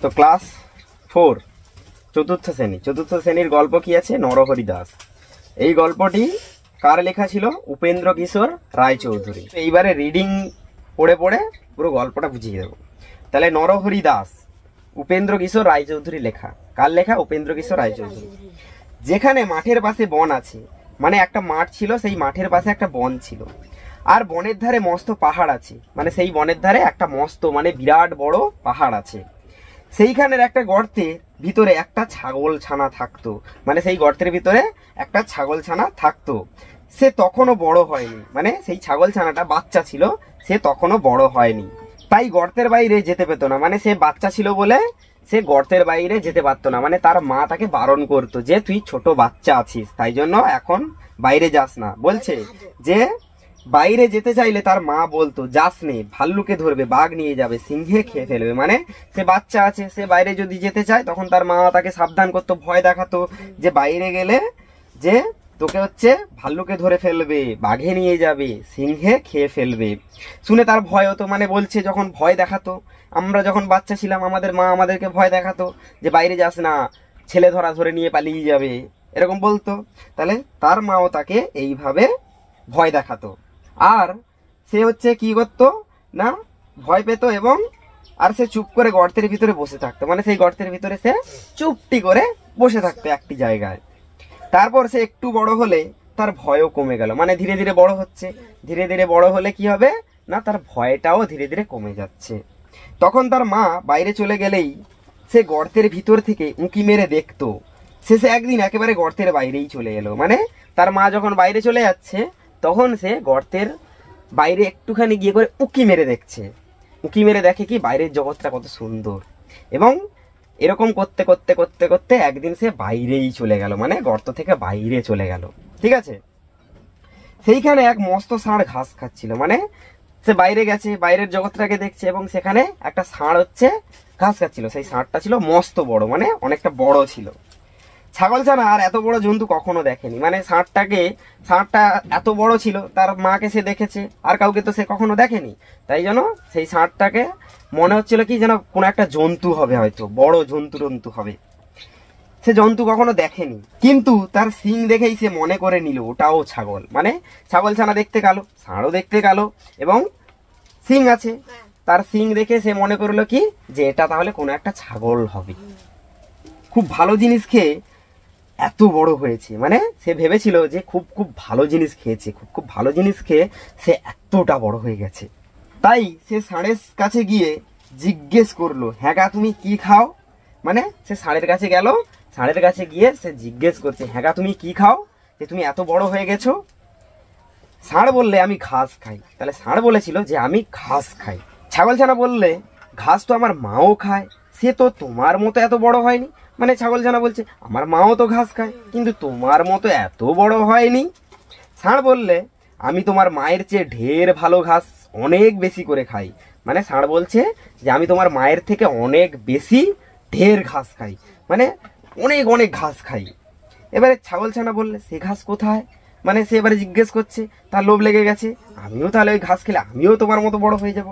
তো ক্লাস 4 চতুর্থ শ্রেণীর গল্প কি আছে, নরহরি দাস। এই গল্পটি কার লেখা ছিল? উপেন্দ্র কিশোর রায়চৌধুরী। এইবারে রিডিং পড়ে পড়ে পুরো গল্পটা বুঝিয়ে দেবো। তাহলে নরহরি দাস উপেন্দ্র কিশোর রায়চৌধুরী লেখা। কার লেখা? উপেন্দ্র কিশোর রায়চৌধুরী। যেখানে মাঠের পাশে বন আছে, মানে একটা মাঠ ছিল, সেই মাঠের পাশে একটা বন ছিল, আর বনের ধারে মস্ত পাহাড় আছে, মানে সেই বনের ধারে একটা মস্ত মানে বিরাট বড় পাহাড় আছে। সেইখানের একটা গর্তের ভিতরে একটা ছাগল ছানা থাকতো, মানে সেই গর্তের ভিতরে একটা ছাগল ছানা থাকতো। সে তখনও বড় হয়নি, মানে সেই ছাগল ছানাটা বাচ্চা ছিল, সে তখনও বড় হয়নি, তাই গর্তের বাইরে যেতে পেতো না। মানে সে বাচ্চা ছিল বলে সে গর্তের বাইরে যেতে পারতো না, মানে তার মা তাকে বারণ করতো যে তুই ছোট বাচ্চা আছিস, তাই জন্য এখন বাইরে যাস না। বলছে যে বাইরে যেতে চাইলে তার মা বলতো যাস নে, ভাল্লুকে ধরবে, বাঘ নিয়ে যাবে, সিংহে খেয়ে ফেলবে। মানে সে বাচ্চা আছে, সে বাইরে যদি যেতে চায় তখন তার মা তাকে সাবধান করতো, ভয় দেখাতো যে বাইরে গেলে যে তোকে হচ্ছে ভাল্লুকে ধরে ফেলবে, বাঘে নিয়ে যাবে, সিংহে খেয়ে ফেলবে। শুনে তার ভয় হতো, মানে বলছে যখন ভয় দেখাতো, আমরা যখন বাচ্চা ছিলাম আমাদের মা আমাদেরকে ভয় দেখাতো যে বাইরে যাস না, ছেলে ধরে নিয়ে পালিয়ে যাবে, এরকম বলতো। তাহলে তার মাও তাকে এইভাবে ভয় দেখাতো, আর সে হচ্ছে কি করতো না, ভয় পেত, এবং আর সে চুপ করে গর্তের ভিতরে বসে থাকতো, মানে সেই গর্তের ভিতরে সে চুপটি করে বসে থাকতো একটি জায়গায়। তারপর সে একটু বড় হলে তার ভয়ও কমে গেল, মানে ধীরে ধীরে বড় হচ্ছে, ধীরে ধীরে বড় হলে কি হবে না, তার ভয়টাও ধীরে ধীরে কমে যাচ্ছে। তখন তার মা বাইরে চলে গেলেই সে গর্তের ভিতর থেকে উঁকি মেরে দেখতো। শেষে একদিন একেবারে গর্তের বাইরেই চলে এলো, মানে তার মা যখন বাইরে চলে যাচ্ছে তখন সে গর্তের বাইরে একটুখানি গিয়ে করে উঁকি মেরে দেখছে। উঁকি মেরে দেখে কি বাইরের জগৎটা কত সুন্দর, এবং এরকম করতে করতে করতে করতে একদিন সে বাইরেই চলে গেল, মানে গর্ত থেকে বাইরে চলে গেল। ঠিক আছে, সেইখানে এক মস্ত ষাঁড় ঘাস খাচ্ছিল, মানে সে বাইরে গেছে, বাইরের জগৎটাকে দেখছে, এবং সেখানে একটা ষাঁড় হচ্ছে ঘাস খাচ্ছিল। সেই ষাঁড়টা ছিল মস্ত বড়, মানে অনেকটা বড় ছিল। ছাগল ছানা আর এত বড় জন্তু কখনো দেখেনি, মানে ষাঁড়টা এত বড় ছিল, তার মাকে সে দেখেছে, আর কাউকে তো সে কখনো দেখেনি। তাই জন্য সেই ষাঁড়টাকে মনে হচ্ছিল কি যেন কোনো একটা জন্তু হবে, হয়তো বড় জন্তু হবে। সে জন্তু কখনো দেখেনি, কিন্তু তার শিং দেখেই সে মনে করে নিল ওটাও ছাগল। মানে ছাগল ছানা দেখতে কালো, ষাঁড়ও দেখতে কালো, এবং শিং আছে। তার শিং দেখে সে মনে করলো কি যে এটা তাহলে কোনো একটা ছাগল হবে। খুব ভালো জিনিস খেয়ে এত বড় হয়েছে, মানে সে ভেবেছিল যে খুব খুব ভালো জিনিস খেয়েছে, খুব খুব ভালো জিনিস খেয়ে সে এতটা বড় হয়ে গেছে। তাই সে ষাঁড়ের কাছে গিয়ে জিজ্ঞেস করলো, হ্যাঁ গা তুমি কি খাও? মানে সে ষাঁড়ের কাছে গেল, ষাঁড়ের কাছে গিয়ে সে জিজ্ঞেস করছে, হ্যাঁ গা তুমি কি খাও যে তুমি এত বড় হয়ে গেছো? ষাঁড় বললে আমি ঘাস খাই। তাহলে ষাঁড় বলেছিল যে আমি ঘাস খাই। ছাগল ছানা বললে ঘাস তো আমার মাও খায়, সে তো তোমার মতো এত বড় হয়নি। মানে ছাগল ছানা বলছে আমার মাও তো ঘাস খায়, কিন্তু তোমার মতো এত বড় হয়নি। ষাঁড় বললে আমি তোমার মায়ের চেয়ে ঢের ভালো ঘাস অনেক বেশি করে খাই। মানে ষাঁড় বলছে যে আমি তোমার মায়ের থেকে অনেক বেশি ঢের ঘাস খাই, মানে অনেক অনেক ঘাস খাই। এবারে ছাগল ছানা বললে সে ঘাস কোথায়? মানে সে এবারে জিজ্ঞেস করছে, তার লোভ লেগে গেছে, আমিও তাহলে ওই ঘাস খেলে আমিও তোমার মতো বড় হয়ে যাব।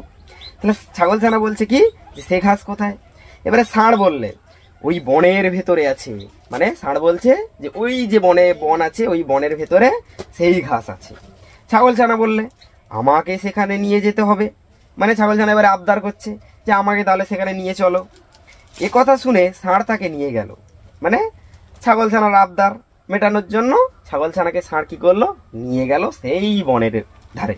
তাহলে ছাগল ছানা বলছে কি যে সে ঘাস কোথায়? এবারে ষাঁড় বললে ওই বনের ভেতরে আছে। মানে ষাঁড় বলছে যে ওই যে বন আছে, ওই বনের ভেতরে সেই ঘাস আছে। ছাগল ছানা বললে আমাকে সেখানে নিয়ে যেতে হবে। মানে ছাগল ছানা এবারে আবদার করছে যে আমাকে তাহলে সেখানে নিয়ে চলো। এ কথা শুনে ষাঁড় তাকে নিয়ে গেল। মানে ছাগল ছানার আবদার মেটানোর জন্য ছাগল ছানাকে ষাঁড় কি করলো, নিয়ে গেল সেই বনের ধারে।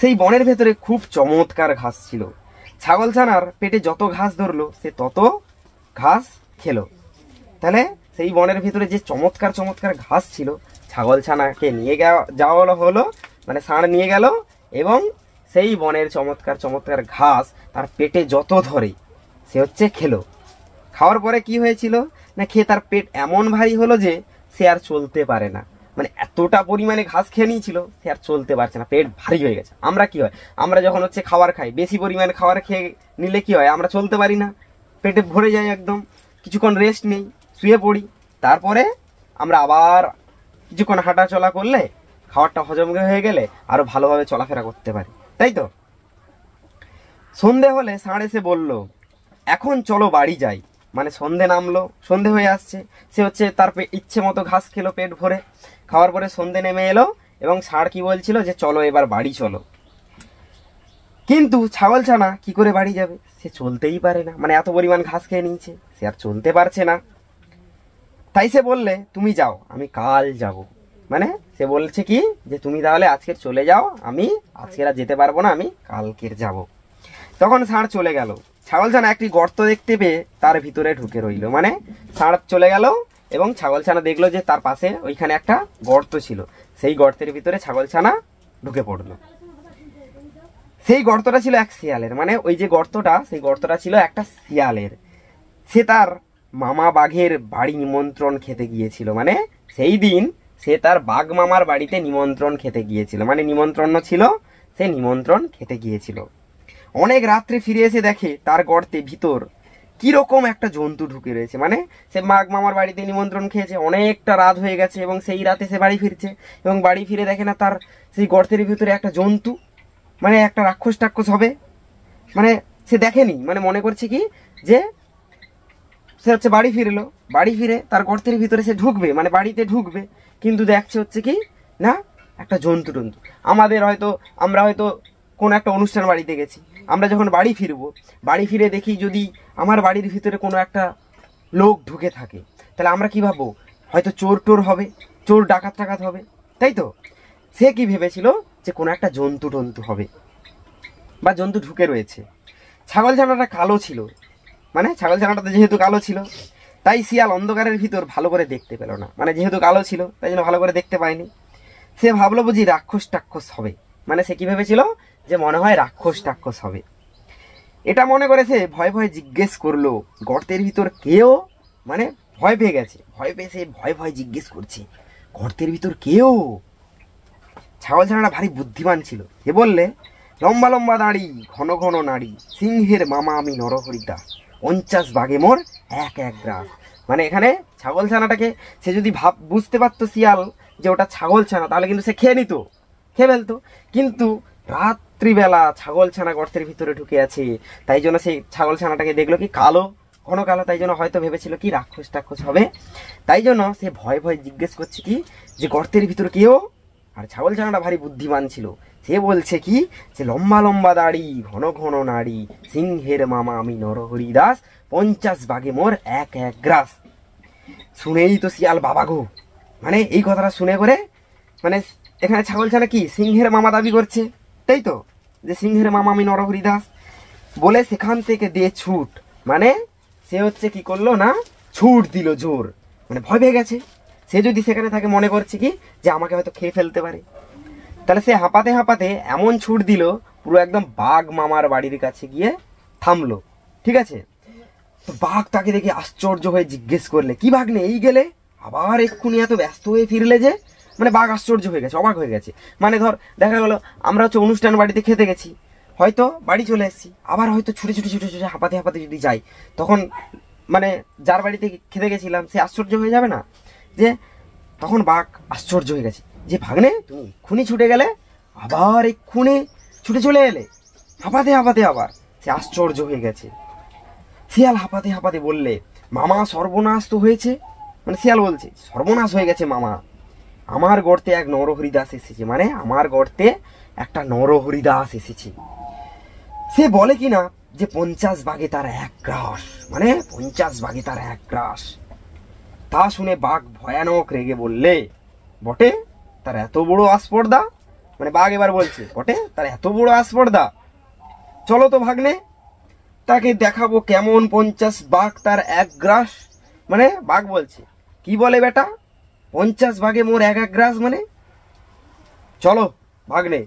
সেই বনের ভেতরে খুব চমৎকার ঘাস ছিল। ছাগল ছানার পেটে যত ঘাস ধরলো সে তত ঘাস খেলো। তাহলে সেই বনের ভিতরে যে চমৎকার চমৎকার ঘাস ছিল, ছাগল ছানাকে নিয়ে যাওয়া হলো, মানে ষাঁড় নিয়ে গেল, এবং সেই বনের চমৎকার চমৎকার ঘাস তার পেটে যত ধরে সে হচ্ছে খেলো। খাওয়ার পরে কি হয়েছিল না, খেয়ে তার পেট এমন ভারী হলো যে সে আর চলতে পারে না। মানে এতটা পরিমাণে ঘাস খেয়ে নিয়েছিল সে আর চলতে পারছে না, পেট ভারী হয়ে গেছে। আমরা কি হয়, আমরা যখন হচ্ছে খাবার খাই, বেশি পরিমাণে খাবার খেয়ে নিলে কি হয়, আমরা চলতে পারি না, পেটে ভরে যায় একদম, কিছুক্ষণ রেস্ট নেই, শুয়ে পড়ি, তারপরে আমরা আবার কিছুক্ষণ হাঁটা চলা করলে খাবারটা হজম হয়ে গেলে আরো ভালোভাবে চলাফেরা করতে পারি, তাই তো? সন্ধে হলে ষাঁড় এসে বলল এখন চলো বাড়ি যাই। মানে সন্ধে নামলো, সন্ধে হয়ে আসছে। সে হচ্ছে তার ইচ্ছে মতো ঘাস খেলো পেট ভরে। খাওয়ার পরে সন্ধে নেমে এলো এবং ষাঁড় কি বলছিল যে চলো এবার বাড়ি চলো। কিন্তু ছাগলছানা কি করে বাড়ি যাবে? সে চলতেই পারে না, মানে এত পরিমাণ ঘাস খেয়ে নিয়েছে, সে আর চলতে পারছে না। তাই সে বললে তুমি যাও, আমি কাল যাব। মানে সে বলছে কি যে তুমি তাহলে আজকের চলে যাও, আমি আজকের আর যেতে পারবো না, আমি কালকের যাব। তখন ষাঁড় চলে গেল। ছাগলছানা একটি গর্ত দেখতে পেয়ে তার ভিতরে ঢুকে রইল। মানে ষাঁড় চলে গেল এবং ছাগলছানা দেখলো যে তার পাশে ওইখানে একটা গর্ত ছিল। সেই গর্তের ভিতরে ছাগলছানা ঢুকে পড়লো। সেই গর্তটা ছিল এক শিয়ালের। মানে ওই যে গর্তটা, সেই গর্তটা ছিল একটা শিয়ালের। সে তার মামা বাঘের বাড়ি নিমন্ত্রণ খেতে গিয়েছিল। মানে সেই দিন সে তার বাঘ মামার বাড়িতে নিমন্ত্রণ খেতে গিয়েছিল, মানে নিমন্ত্রণ ছিল, সে নিমন্ত্রণ খেতে গিয়েছিল। অনেক রাত্রে ফিরে এসে দেখে তার গর্তে ভিতর কিরকম একটা জন্তু ঢুকে রয়েছে। মানে সে বাঘ মামার বাড়িতে নিমন্ত্রণ খেয়েছে, অনেকটা রাত হয়ে গেছে এবং সেই রাতে সে বাড়ি ফিরছে এবং বাড়ি ফিরে দেখে না তার সেই গর্তের ভিতরে একটা জন্তু, মানে একটা রাক্ষস টাক্ষস হবে। মানে সে দেখেনি, মানে মনে করছে কি যে সে হচ্ছে বাড়ি ফিরলো, বাড়ি ফিরে তার গর্তের ভিতরে সে ঢুকবে, মানে বাড়িতে ঢুকবে, কিন্তু দেখছে হচ্ছে কি না একটা জন্তু টন্তু। আমরা হয়তো কোনো একটা অনুষ্ঠান বাড়িতে গেছি, আমরা যখন বাড়ি ফিরবো, বাড়ি ফিরে দেখি যদি আমার বাড়ির ভিতরে কোনো একটা লোক ঢুকে থাকে, তাহলে আমরা কি ভাববো? হয়তো চোর টোর হবে, চোর ডাকাত টাকাত হবে, তাই তো? সে কি ভেবেছিল যে কোনো একটা জন্তু টন্তু হবে বা জন্তু ঢুকে রয়েছে। ছাগলছানাটা কালো ছিল, মানে ছাগলছানাটা যেহেতু কালো ছিল তাই শিয়াল অন্ধকারের ভিতর ভালো করে দেখতে পেল না। মানে যেহেতু কালো ছিল তাই জন্য ভালো করে দেখতে পায়নি। সে ভাবলো বুঝি রাক্ষস টাক্ষস হবে। মানে সে কি ভেবেছিল যে মনে হয় রাক্ষস টাক্ষস হবে। এটা মনে করেছে, ভয় ভয় জিজ্ঞেস করলো গর্তের ভিতর কেউ, মানে ভয় পেয়ে গেছে, ভয় পেয়ে সে ভয় ভয় জিজ্ঞেস করছে গর্তের ভিতর কেউ। ছাগলছানাটা ভারী বুদ্ধিমান ছিল। সে বললে লম্বা লম্বা দাড়ি, ঘন ঘন নাড়ি, সিংহের মামা আমি নরহরি দাস, 50 বাঘে মোর এক এক গ্রাস। মানে এখানে ছাগলছানাটাকে সে যদি বুঝতে পারতো শিয়াল যে ওটা ছাগলছানা, তাহলে কিন্তু সে খেয়ে ফেলতো। কিন্তু রাত্রিবেলা ছাগলছানা গর্তের ভিতরে ঢুকে আছে, তাই জন্য সেই ছাগলছানাটাকে দেখলো কি কালো, ঘন কালো, তাই জন্য হয়তো ভেবেছিল কি রাক্ষস টাক্ষস হবে। তাই জন্য সে ভয় ভয় জিজ্ঞেস করছে কি যে গর্তের ভিতরে কেউ। আর ছাগলছানাটা ভারী বুদ্ধিমান ছিল, সে বলছে কি যে লম্বা লম্বা দাড়ি, ঘন ঘন নাড়ি, সিংহের মামা আমি নরহরি দাস, 50 বাঘে মোর এক এক গ্রাস। শুনেই তো শিয়াল বাবা গো, মানে এই কথাটা শুনে করে, মানে এখানে ছাগলছানা কি সিংহের মামা দাবি করছে, তাই তো, যে সিংহের মামা আমি নরহরি দাস বলে সেখান থেকে দিয়ে ছুট। মানে সে হচ্ছে কি করলো না, ছুট দিল জোর, মানে ভয় পেয়ে গেছে। সে যদি সেখানে থাকে মনে করছে কি যে আমাকে হয়তো খেয়ে ফেলতে পারে, তাহলে সে হাঁপাতে হাঁপাতে এমন ছুট দিল পুরো একদম বাঘ মামার বাড়ির কাছে গিয়ে থামলো। ঠিক আছে, তো বাঘ তাকে দেখে আশ্চর্য হয়ে জিজ্ঞেস করলে কি ভাগ্নে এই গেলে, আবার এক্ষুনি এত ব্যস্ত হয়ে ফিরলে যে? মানে বাঘ আশ্চর্য হয়ে গেছে, অবাক হয়ে গেছে। মানে ধর দেখা গেল আমরা হচ্ছে অনুষ্ঠান বাড়িতে খেতে গেছি, হয়তো বাড়ি চলে এসেছি, আবার হয়তো ছুটে ছুটে ছুটে ছুটে হাঁপাতে হাঁপাতে যদি যাই, তখন মানে যার বাড়িতে খেতে গেছিলাম সে আশ্চর্য হয়ে যাবে না? যে তখন বাঘ আশ্চর্য হয়ে গেছে যে ভাগ্নে তুমি এক্ষুনি ছুটে গেলে, আবার এক্ষুনি ছুটে চলে এলে, হাঁপাতে হাঁপাতে। আবার সে আশ্চর্য হয়ে গেছে। শিয়াল হাঁপাতে হাঁপাতে বললে মামা সর্বনাশ তো হয়েছে। মানে শিয়াল বলছে সর্বনাশ হয়ে গেছে মামা, আমার গর্তে এক নরহরিদাস এসেছে। মানে আমার গর্তে একটা নরহরিদাস এসেছে। সে বলে কিনা যে 50 বাঘে তার এক গ্রাস, মানে 50 বাঘে তার এক গ্রাস। তা শুনে বাঘ ভয়ানক রেগে বললে বটে তার এত বড় আস্পর্ধা। মানে বাঘ এবার বলছে বটে তার এত বড় আস্পর্ধা, চলো তো ভাগ্নে তাকে দেখাবো কেমন 50 বাঘ তার এক গ্রাস। মানে বাঘ বলছে কি বলে বেটা, 50 বাঘে মোর এক এক গ্রাস, মানে চলো ভাগ্নে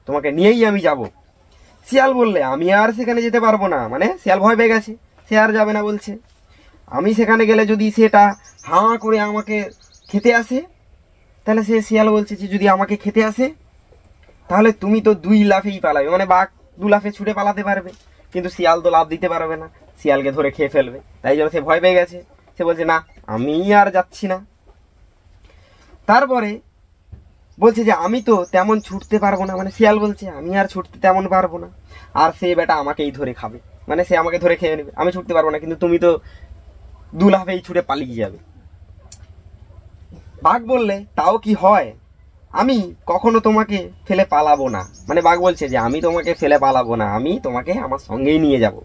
তোমাকে নিয়েই আমি যাব। শিয়াল বললে আমি আর সেখানে যেতে পারবো না। মানে শিয়াল ভয় পেয়ে গেছে, সে আর যাবে না, বলছে আমি সেখানে গেলে যদি সেটা হাঁ করে আমাকে খেতে আসে, তাহলে সে শিয়াল বলছে যে যদি আমাকে খেতে আসে তাহলে তুমি তো 2 লাফেই পালাবে। মানে বাঘ 2 লাফে ছুটে পালাতে পারবে, কিন্তু শিয়াল তো লাফ দিতে পারবে না, শিয়ালকে ধরে খেয়ে ফেলবে। তাই জন্য সে ভয় পেয়ে গেছে, সে বলছে না আমি আর যাচ্ছি না। তারপরে বলছে যে আমি তো তেমন ছুটতে পারবো না। মানে শিয়াল বলছে আমি আর ছুটতে তেমন পারবো না, আর সে বেটা আমাকেই ধরে খাবে। মানে সে আমাকে ধরে খেয়ে নেবে, আমি ছুটতে পারবো না, কিন্তু তুমি তো 2 লাফেই ছুটে পালিয়ে যাবে। বাঘ বললে তাও কি হয়, আমি কখনো তোমাকে ফেলে পালাবো না। মানে বাঘ বলছে যে আমি তোমাকে ফেলে পালাবো না, আমি তোমাকে আমার সঙ্গেই নিয়ে যাব।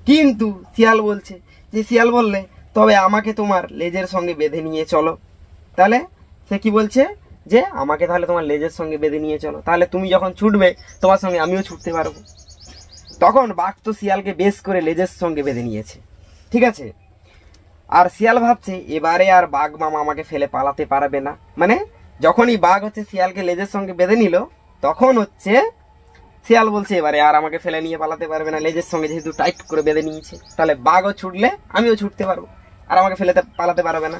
কিন্তু শিয়াল বলছে যে, শিয়াল বললে তবে আমাকে তোমার লেজের সঙ্গে বেঁধে নিয়ে চলো। তাহলে সে কি বলছে যে আমাকে তাহলে তোমার লেজের সঙ্গে বেঁধে নিয়ে চলো, তাহলে তুমি যখন ছুটবে তোমার সঙ্গে আমিও ছুটতে পারবো। তখন বাঘ তো শিয়ালকে বেশ করে লেজের সঙ্গে বেঁধে নিয়েছে, ঠিক আছে। আর শিয়াল ভাবছে এবারে আর বাঘ মামা আমাকে ফেলে পালাতে পারবে না। মানে যখনই বাঘ হচ্ছে শিয়ালকে লেজের সঙ্গে বেঁধে নিল, তখন হচ্ছে শিয়াল বলছে এবারে আর আমাকে ফেলে নিয়ে পালাতে পারবে না, লেজের সঙ্গে যেহেতু টাইট করে বেঁধে নিয়েছে, তাহলে বাঘও ছুটলে আমিও ছুটতে পারবো, আর আমাকে ফেলে পালাতে পারবে না।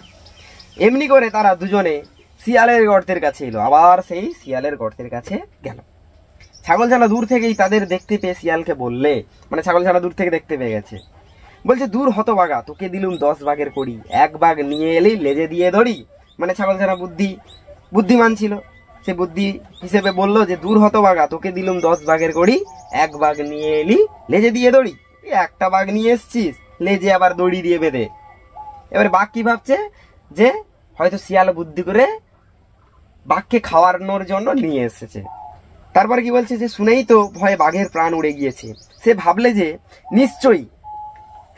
এমনি করে তারা দুজনে শিয়ালের গর্তের কাছে এলো, আবার সেই শিয়ালের গর্তের কাছে গেল। ছাগলছানা দূর থেকেই তাদের দেখতে পেয়ে শিয়ালকে বললে, মানে ছাগলছানা দূর থেকে দেখতে পেয়ে গেছে, বলছে দূর হতভাগা, তোকে দিলুম 10 বাঘের কড়ি, 1 বাঘ নিয়ে এলি লেজে দিয়ে দড়ি। মানে ছাগলছানা বুদ্ধিমান ছিল, সে বুদ্ধি হিসেবে বললো যে দূর হতভাগা, তোকে দিলুম 10 বাঘের কড়ি, 1 বাঘ নিয়ে এলি লেজে দিয়ে দড়ি। একটা বাঘ নিয়ে এসছিস, লেজে আবার দড়ি দিয়ে বেঁধে। এবারে বাঘ কি ভাবছে যে হয়তো শিয়াল বুদ্ধি করে বাঘকে খাওয়ানোর জন্য নিয়ে এসেছে। তারপর কি বলছে যে শুনেই তো ভয়ে বাঘের প্রাণ উড়ে গিয়েছে। সে ভাবলে যে নিশ্চয়ই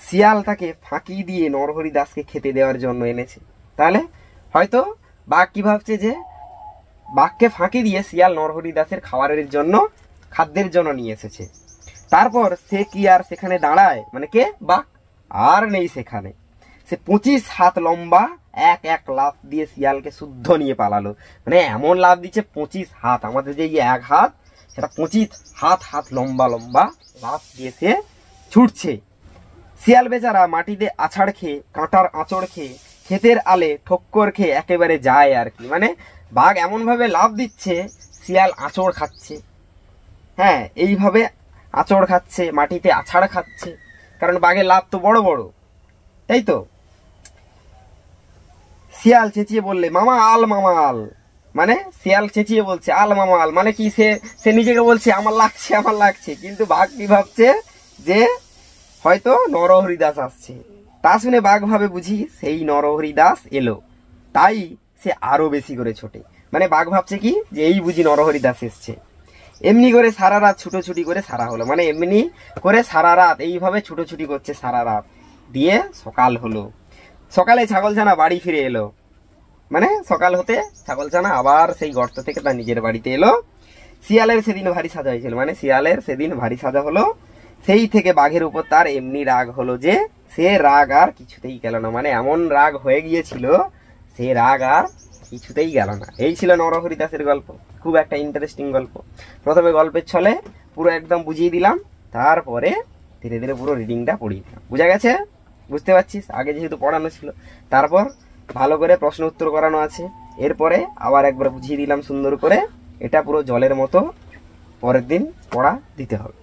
শিয়াল তাকে ফাঁকি দিয়ে নরহরি দাসকে খেতে দেওয়ার জন্য এনেছে। তাহলে হয়তো বাঘ কি ভাবছে যে বাঘকে ফাঁকি দিয়ে শিয়াল নরহরি দাসের খাবারের জন্য, খাদ্যের জন্য নিয়ে এসেছে। তারপর সে কি আর সেখানে দাঁড়ায়, মানে কে, বাঘ আর নেই সেখানে। সে 25 হাত লম্বা এক লাফ দিয়ে শিয়ালকে শুদ্ধ নিয়ে পালালো। মানে এমন লাফ দিচ্ছে 25 হাত, আমাদের যে 1 হাত সেটা 25 হাত লম্বা লাফ দিয়ে সে ছুটছে। শিয়াল বেচারা মাটিতে আছাড় খেয়ে, কাঁটার আঁচড় খেয়ে, ক্ষেতের আলে ঠক্কর খেয়ে একেবারে যায় আর কি। মানে বাঘ এমন ভাবে লাফ দিচ্ছে, শিয়াল আঁচড় খাচ্ছে। হ্যাঁ, এইভাবে আঁচড় খাচ্ছে, মাটিতে আছাড় খাচ্ছে, কারণ বাঘের লাফ তো বড় বড়, তাই তো। শিয়াল চেঁচিয়ে বললে মামা আল, মামা আল। মানে শিয়াল চেঁচিয়ে বলছে আল মামা আল, মানে কি সে নিজেকে বলছে আমার লাগছে, কিন্তু বাঘ কি ভাবছে যে হয়তো নরহরি দাস আসছে। তা শুনে বাঘ ভাবে বুঝি সেই নরহরি দাস এলো, তাই সে আরো বেশি করে ছোটে। মানে বাঘ ভাবছে কি যে এই বুঝি নরহরি দাস এসছে। এমনি করে সারা রাত ছুটোছুটি করে সারা হলো, মানে এমনি করে সারা রাত এইভাবে ছুটোছুটি করছে সারা রাত, দিয়ে সকাল হলো। সকালে ছাগলছানা বাড়ি ফিরে এলো। মানে সকাল হতে ছাগলছানা আবার সেই গর্ত থেকে তার নিজের বাড়িতে এলো। শিয়ালের সেদিন ভারী সাজা হয়েছিল, মানে শিয়ালের সেদিন ভারী সাজা হলো। সেই থেকে বাঘের উপর তার এমনি রাগ হলো যে সে রাগ আর কিছুতেই গেল না। মানে এমন রাগ হয়ে গিয়েছিল, সে রাগ আর কিছুতেই গেল না। এই ছিল নরহরি দাসের গল্প, খুব একটা ইন্টারেস্টিং গল্প। প্রথমে গল্পের ছলে পুরো একদম বুঝিয়ে দিলাম, তারপরে ধীরে ধীরে পুরো রিডিংটা পড়িয়ে দিলাম। বুঝা গেছে? বুঝতে পারছিস? আগে যেহেতু পড়ানো ছিল, তারপর ভালো করে প্রশ্ন উত্তর করানো আছে, এরপরে আবার একবার বুঝিয়ে দিলাম সুন্দর করে। এটা পুরো জলের মতো পরের দিন পড়া দিতে হবে।